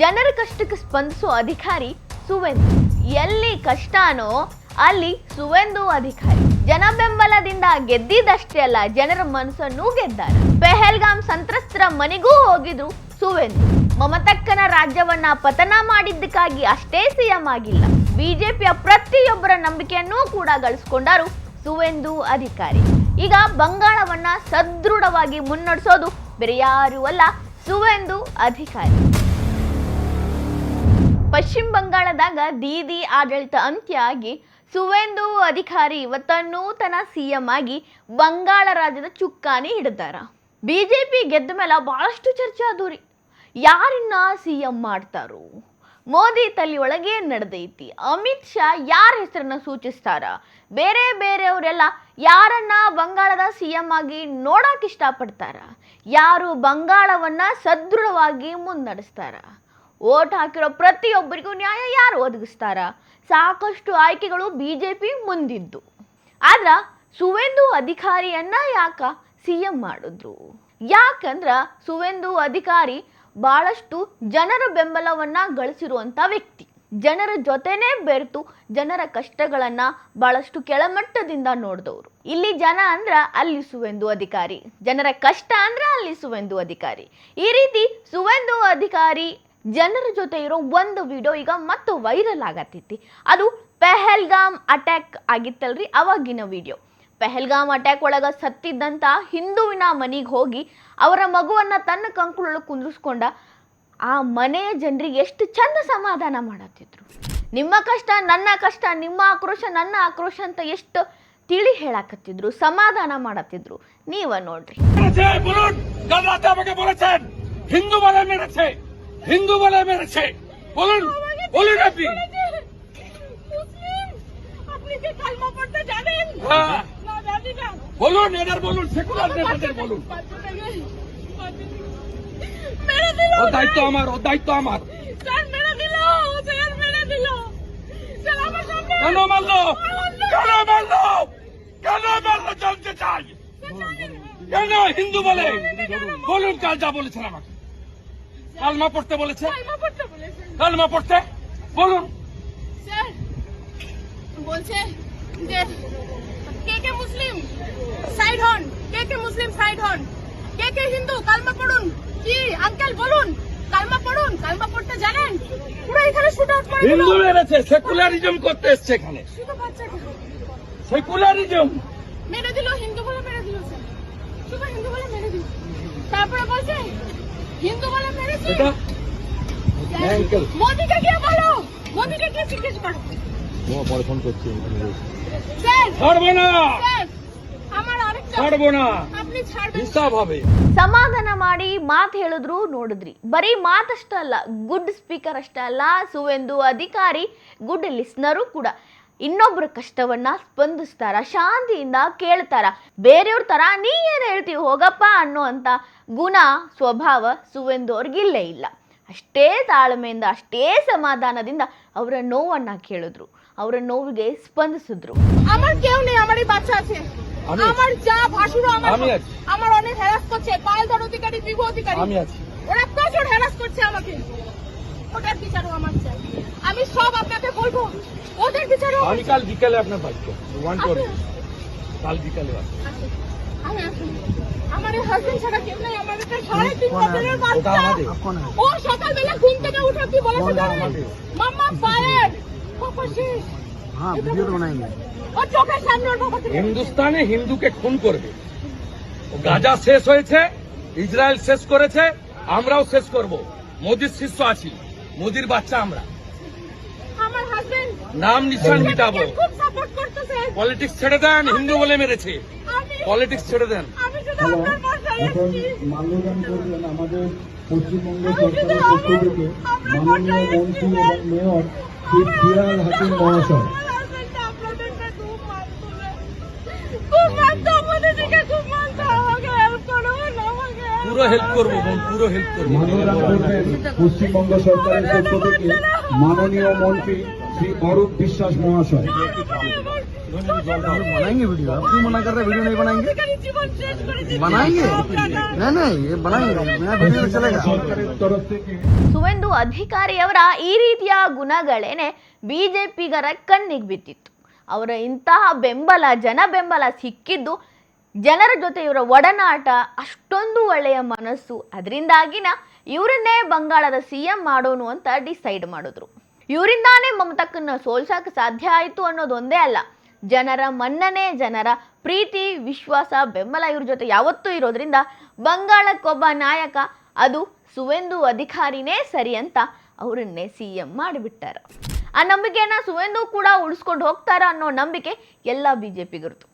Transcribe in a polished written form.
ಜನರ ಕಷ್ಟಕ್ಕೆ ಸ್ಪಂದಿಸೋ ಅಧಿಕಾರಿ ಸುವೇಂದು. ಎಲ್ಲಿ ಕಷ್ಟನೋ ಅಲ್ಲಿ ಸುವೇಂದು ಅಧಿಕಾರಿ. ಜನ ಬೆಂಬಲದಿಂದ ಗೆದ್ದಿದ್ದಷ್ಟೇ ಅಲ್ಲ, ಜನರ ಮನಸ್ಸನ್ನು ಗೆದ್ದಾರ. ಪೆಹಲ್ಗಾಮ್ ಸಂತ್ರಸ್ತರ ಮನೆಗೂ ಹೋಗಿದ್ರು ಸುವೇಂದು. ಮಮತಕ್ಕನ ರಾಜ್ಯವನ್ನ ಪತನ ಮಾಡಿದ್ದಕ್ಕಾಗಿ ಅಷ್ಟೇ ಸಿಎಂ ಆಗಿಲ್ಲ, ಬಿಜೆಪಿಯ ಪ್ರತಿಯೊಬ್ಬರ ನಂಬಿಕೆಯನ್ನೂ ಕೂಡ ಗಳಿಸಿಕೊಂಡರು ಸುವೇಂದು ಅಧಿಕಾರಿ. ಈಗ ಬಂಗಾಳವನ್ನ ಸದೃಢವಾಗಿ ಮುನ್ನಡೆಸೋದು ಬೇರೆ ಯಾರೂ ಅಲ್ಲ, ಸುವೇಂದು ಅಧಿಕಾರಿ. ಪಶ್ಚಿಮ ಬಂಗಾಳದಾಗ ದೀದಿ ಆಡಳಿತ ಅಂತ್ಯ ಆಗಿ ಸುವೇಂದು ಅಧಿಕಾರಿ ಇವತ್ತ ನೂತನ ಸಿಎಂ ಆಗಿ ಬಂಗಾಳ ರಾಜ್ಯದ ಚುಕ್ಕಾಣಿ ಹಿಡಿದಾರ. ಬಿಜೆಪಿ ಗೆದ್ದ ಮೇಲೆ ಬಹಳಷ್ಟು ಚರ್ಚೆ ಆದೂರಿ, ಯಾರನ್ನ ಸಿಎಂ ಮಾಡ್ತಾರೋ, ಮೋದಿ ತಲೆ ಒಳಗೆ ಏನ್ ನಡೆದೈತಿ, ಅಮಿತ್ ಶಾ ಯಾರ ಹೆಸರನ್ನ ಸೂಚಿಸ್ತಾರ, ಬೇರೆಯವರೆಲ್ಲ ಯಾರನ್ನ ಬಂಗಾಳದ ಸಿಎಂ ಆಗಿ ನೋಡಕ್ ಇಷ್ಟಪಡ್ತಾರ, ಯಾರು ಬಂಗಾಳವನ್ನ ಸದೃಢವಾಗಿ ಮುನ್ನಡೆಸ್ತಾರ, ಓಟ್ ಹಾಕಿರೋ ಪ್ರತಿಯೊಬ್ಬರಿಗೂ ನ್ಯಾಯ ಯಾರು ಒದಗಿಸ್ತಾರ, ಸಾಕಷ್ಟು ಆಯ್ಕೆಗಳು ಬಿಜೆಪಿ ಮುಂದಿದ್ದು. ಆದ್ರ ಸುವೇಂದು ಅಧಿಕಾರಿಯನ್ನ ಯಾಕ ಸಿಎಂ ಮಾಡಿದ್ರು? ಯಾಕಂದ್ರ ಸುವೇಂದು ಅಧಿಕಾರಿ ಬಹಳಷ್ಟು ಜನರ ಬೆಂಬಲವನ್ನ ಗಳಿಸಿರುವಂತ ವ್ಯಕ್ತಿ. ಜನರ ಜೊತೆನೇ ಬೆರೆತು ಜನರ ಕಷ್ಟಗಳನ್ನ ಬಹಳಷ್ಟು ಕೆಳಮಟ್ಟದಿಂದ ನೋಡಿದವರು. ಇಲ್ಲಿ ಜನ ಅಂದ್ರ ಅಲ್ಲಿ ಸುವೇಂದು ಅಧಿಕಾರಿ, ಜನರ ಕಷ್ಟ ಅಂದ್ರ ಅಲ್ಲಿ ಸುವೇಂದು ಅಧಿಕಾರಿ. ಈ ರೀತಿ ಸುವೇಂದು ಅಧಿಕಾರಿ ಜನರ ಜೊತೆ ಇರೋ ಒಂದು ವಿಡಿಯೋ ಈಗ ಮತ್ತು ವೈರಲ್ ಆಗತ್ತೈತಿ. ಅದು ಪೆಹಲ್ಗಾಮ್ ಅಟ್ಯಾಕ್ ಆಗಿತ್ತಲ್ರಿ, ಅವಾಗಿನ ವಿಡಿಯೋ. ಪೆಹಲ್ಗಾಮ್ ಅಟ್ಯಾಕ್ ಒಳಗ ಸತ್ತಿದ್ದಂತ ಹಿಂದುವಿನ ಮನೆಗೆ ಹೋಗಿ ಅವರ ಮಗುವನ್ನ ತನ್ನ ಕಂಕುಳೊಳಗೆ ಕುಂದ್ರಿಸ್ಕೊಂಡ ಆ ಮನೆಯ ಜನರಿಗೆ ಎಷ್ಟು ಚಂದ ಸಮಾಧಾನ ಮಾಡತ್ತಿದ್ರು. ನಿಮ್ಮ ಕಷ್ಟ ನನ್ನ ಕಷ್ಟ, ನಿಮ್ಮ ಆಕ್ರೋಶ ನನ್ನ ಆಕ್ರೋಶ ಅಂತ ಎಷ್ಟು ತಿಳಿ ಹೇಳಾಕತ್ತಿದ್ರು, ಸಮಾಧಾನ ಮಾಡತ್ತಿದ್ರು. ನೀವ ನೋಡ್ರಿ. हिंदू वाला मेरे से बोलून बोलून আপনি আপনি কি কালমা পড়তে জানেন? না জানি না। বলুন, এদের বলুন, সেকুলার নেতাদের বলুন। মেরে দিল। ও দায়িত্ব আমার, ও দায়িত্ব আমার। স্যার মেরে দিল, স্যার মেরে দিল। স্যার আমার সামনে কেন মারলো? কেন মারলো? কেন মারলো জানতে চাই। কেন হিন্দু বলে? বলুন কাল যা বলেছেন আমাকে। কালমা পড়তে বলেছে, কালমা পড়তে বলুন। স্যার বলছে যে কে মুসলিম সাইড হন, কে মুসলিম সাইড হন, কে হিন্দু কালমা পড়ুন। কি আঙ্কেল বলুন, কালমা পড়ুন। কালমা পড়তে জানেন? পুরো এখানে শুট আউট করে দিল। হিন্দু মেরেছে, সেকুলারিজম করতে এসছে এখানে। শুধু বাচ্চাকে সেকুলারিজম মেরে দিল, হিন্দু বলে মেরে দিল স্যার, শুধু হিন্দু বলে মেরে দিল। তারপরে বলছে হিন্দু বলে মেরেছে। এটা আঙ্কেল মোদিকে গিয়ে বলো, মোদিকে গিয়ে জিজ্ঞেস করো। ও পরে ফোন করছি। স্যার ছাড়বো না, স্যার আমার আরেকটা ছাড়বো না, আপনি ছাড়বেন। হিসাব হবে। ಸಮಾಧಾನ ಮಾಡಿ ಮಾತು ಹೇಳಿದ್ರು ನೋಡಿದ್ರಿ. ಬರೀ ಮಾತಷ್ಟ ಅಲ್ಲ, ಗುಡ್ ಸ್ಪೀಕರ್ ಅಷ್ಟ ಅಲ್ಲ, ಸುವೇಂದು ಅಧಿಕಾರಿ ಗುಡ್ ಲಿಸ್ನರು ಕೂಡ. ಇನ್ನೊಬ್ಬರ ಕಷ್ಟವನ್ನ ಸ್ಪಂದಿಸ್ತಾರ, ಶಾಂತಿಯಿಂದ ಕೇಳ್ತಾರ. ಬೇರೆಯವ್ರ ತರ ನೀ ಏನ್ ಹೇಳ್ತೀವಿ ಹೋಗಪ್ಪ ಅನ್ನೋ ಅಂತ ಗುಣ ಸ್ವಭಾವ ಸುವೇಂದು ಅವ್ರಿಗಿಲ್ಲೇ ಇಲ್ಲ. ಅಷ್ಟೇ ತಾಳ್ಮೆಯಿಂದ, ಅಷ್ಟೇ সমাধানದಿಂದ ಅವರ ನೋವನ್ನ ಕೇಳಿದ್ರು, ಅವರ ನೋವಿಗೆ স্পন্দিಸಿದ್ರು। আমার কেউ নেই, আমারই বাচ্চা আছে। আমার যা ভাসুর আমার অনেক হ্যারাস করছে, পালদার অধিকারী, বিভু অধিকারী, আমি আছি। ওরা প্রচুর হ্যারাস করছে আমাকে। ওটার বিচারও আমার চাই। আমি সব আপনাকে বলবো, ওদের বিচারও আমি কাল বিকালে আপনার বাইক ওয়ান করে কাল বিকালে আমি আমার হাজবেন্ড ছাড়া কেউ নেই। আমার একটা 3.5 বছরের বাচ্চা, ও সকালবেলা ঘুম থেকে উঠে কি বলেছে জানেন? মাম্মা ফায়ার, পাপা শেষ। हाँ वीडियो तो बनाएंगे। ওর চোখের সামনে ওর বাবা হিন্দুস্তানে হিন্দুকে খুন করবে। গাজা শেষ হয়েছে, ইসরায়েল শেষ করেছে, আমরাও শেষ করব। মোদির শিষ্য আছি, মোদির বাচ্চা আমরা। আমার হাজবেন্ড নাম নিশান মিটাবো। খুব সাপোর্ট করতেছে। পলিটিক্স ছেড়ে দেন, হিন্দু বলে মেরেছে, পলিটিক্স ছেড়ে দেন। আমি শুধু আপনার বাসায় এখন এসেছি। মাল্যদান করলেন আমাদের পশ্চিমবঙ্গ সরকারের পক্ষ থেকে মাননীয় মন্ত্রী এবং মেয়র শ্রী ফিরহাদ হাকিম মহাশয়। পুরো হেল্প করবো, পুরো হেল্প করবো। মাল্যদান করবেন পশ্চিমবঙ্গ সরকারের পক্ষ থেকে মাননীয় মন্ত্রী শ্রী অরূপ বিশ্বাস মহাশয়। बनाएंगे वीडियो, आप क्यों मना कर रहे हैं? वीडियो नहीं बनाएंगे? बनाएंगे नहीं नहीं ये बनाएंगे, मेरा वीडियो चलेगा। सरकारेर तरफ থেকে ಸುವೇಂದು ಅಧಿಕಾರಿಯವರ ಈ ರೀತಿಯ ಗುಣಗಳೇನೆ ಬಿಜೆಪಿಗರ ಕಣ್ಣಿಗೆ ಬಿದ್ದಿತ್ತು. ಅವರ ಇಂತಹ ಬೆಂಬಲ, ಜನ ಬೆಂಬಲ ಸಿಕ್ಕಿದ್ದು, ಜನರ ಜೊತೆ ಇವರ ಒಡನಾಟ, ಅಷ್ಟೊಂದು ಒಳ್ಳೆಯ ಮನಸ್ಸು, ಅದರಿಂದಾಗಿನ ಇವರನ್ನೇ ಬಂಗಾಳದ CM ಮಾಡೋನು ಅಂತ ಡಿಸೈಡ್ ಮಾಡಿದ್ರು. ಇವರಿಂದಾನೇ ಮಮತಕ್ಕನ್ನ ಸೋಲ್ಸಕ್ಕೆ ಸಾಧ್ಯ ಆಯಿತು ಅನ್ನೋದೊಂದೇ ಅಲ್ಲ, ಜನರ ಮನ್ನಣೆ, ಜನರ ಪ್ರೀತಿ, ವಿಶ್ವಾಸ, ಬೆಂಬಲ ಇವ್ರ ಜೊತೆ ಯಾವತ್ತೂ ಇರೋದ್ರಿಂದ ಬಂಗಾಳಕ್ಕೊಬ್ಬ ನಾಯಕ, ಅದು ಸುವೇಂದು ಅಧಿಕಾರಿನೇ ಸರಿ ಅಂತ ಅವರನ್ನೇ CM ಮಾಡಿಬಿಟ್ಟಾರ. ಆ ನಂಬಿಕೆಯನ್ನ ಸುವೇಂದು ಕೂಡ ಉಳಿಸ್ಕೊಂಡು ಹೋಗ್ತಾರ ಅನ್ನೋ ನಂಬಿಕೆ ಎಲ್ಲ ಬಿಜೆಪಿಗರದು.